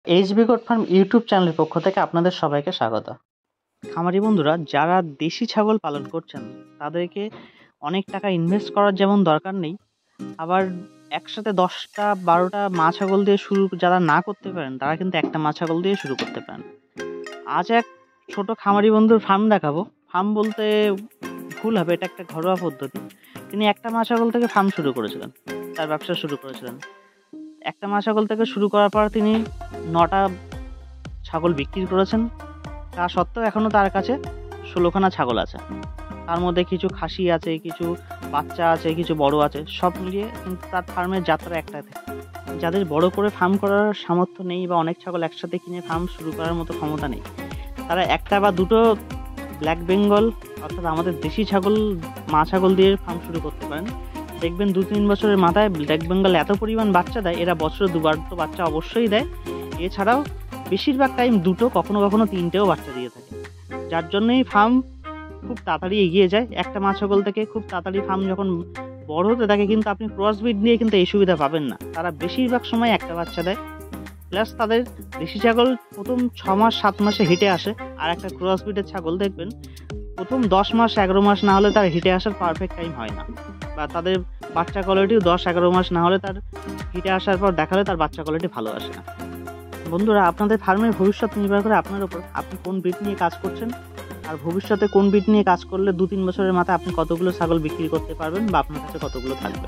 HB goat farm YouTube চ্যানেলের পক্ষ থেকে আপনাদের সবাইকে স্বাগত। খামারি বন্ধুরা, যারা দেশি ছাগল পালন করছেন তাদেরকে অনেক টাকা ইনভেস্ট করার যেমন দরকার নেই, আবার একসাথে 10টা-12টা মা ছাগল দিয়ে শুরু যারা না করতে পারেন তারা কিন্তু একটা মা ছাগল দিয়ে শুরু করতে পারেন। আজ এক ছোট খামারি বন্ধুর ফার্ম দেখাবো। ফার্ম বলতে ভুল হবে, এটা একটা ঘরোয়া পদ্ধতি। তিনি একটা মা ছাগল থেকে ফার্ম শুরু করেছিলেন, তার ব্যবসা শুরু করেছিলেন। একটা মা ছাগল থেকে শুরু করার পর তিনি 9টা ছাগল বিক্রি করেছেন। তা সত্ত্বেও এখনও তার কাছে 16খানা ছাগল আছে। তার মধ্যে কিছু খাসি আছে, কিছু বাচ্চা আছে, কিছু বড় আছে। সব মিলিয়ে কিন্তু তার ফার্মের যাত্রা একটাতে। যাদের বড় করে ফার্ম করার সামর্থ্য নেই বা অনেক ছাগল একসাথে কিনে ফার্ম শুরু করার মতো ক্ষমতা নেই, তারা একটা বা দুটো ব্ল্যাক বেঙ্গল অর্থাৎ আমাদের দেশি ছাগল মা ছাগল দিয়ে ফার্ম শুরু করতে পারেন। দেখবেন 2-3 বছরের মাথায় ব্ল্যাক বেঙ্গল এত পরিমাণ বাচ্চা দেয়, এরা বছরে 2বার তো বাচ্চা অবশ্যই দেয়। এছাড়াও বেশিরভাগ টাইম 2টো, কখনো কখনো 3টেও বাচ্চা দিয়ে থাকে, যার জন্যই ফার্ম খুব তাড়াতাড়ি এগিয়ে যায়। একটা মা ছাগল থেকে খুব তাড়াতাড়ি ফার্ম যখন বড় হতে থাকে কিন্তু আপনি ক্রসব্রিড নিয়ে কিন্তু এই সুবিধা পাবেন না। তারা বেশিরভাগ সময় একটা বাচ্চা দেয়, প্লাস তাদের দেশি ছাগল প্রথম 6 মাস 7 মাসে হিটে আসে। আর একটা ক্রসব্রিডের ছাগল দেখবেন প্রথম 10 মাস 11 মাস না হলে তার হিটে আসার পারফেক্ট টাইম হয় না, বা তাদের বাচ্চা কোয়ালিটিও 10-11 মাস না হলে তার হিটে আসার পর দেখালে তার বাচ্চা কোয়ালিটি ভালো আসে না। বন্ধুরা, আপনাদের ফার্মের ভবিষ্যৎ নির্ভর করে আপনার উপর, আপনি কোন ব্রিড নিয়ে কাজ করছেন আর ভবিষ্যতে কোন ব্রিড নিয়ে কাজ করলে 2-3 বছরের মাথায় আপনি কতগুলো ছাগল বিক্রি করতে পারবেন বা আপনার কাছে কতগুলো থাকবে।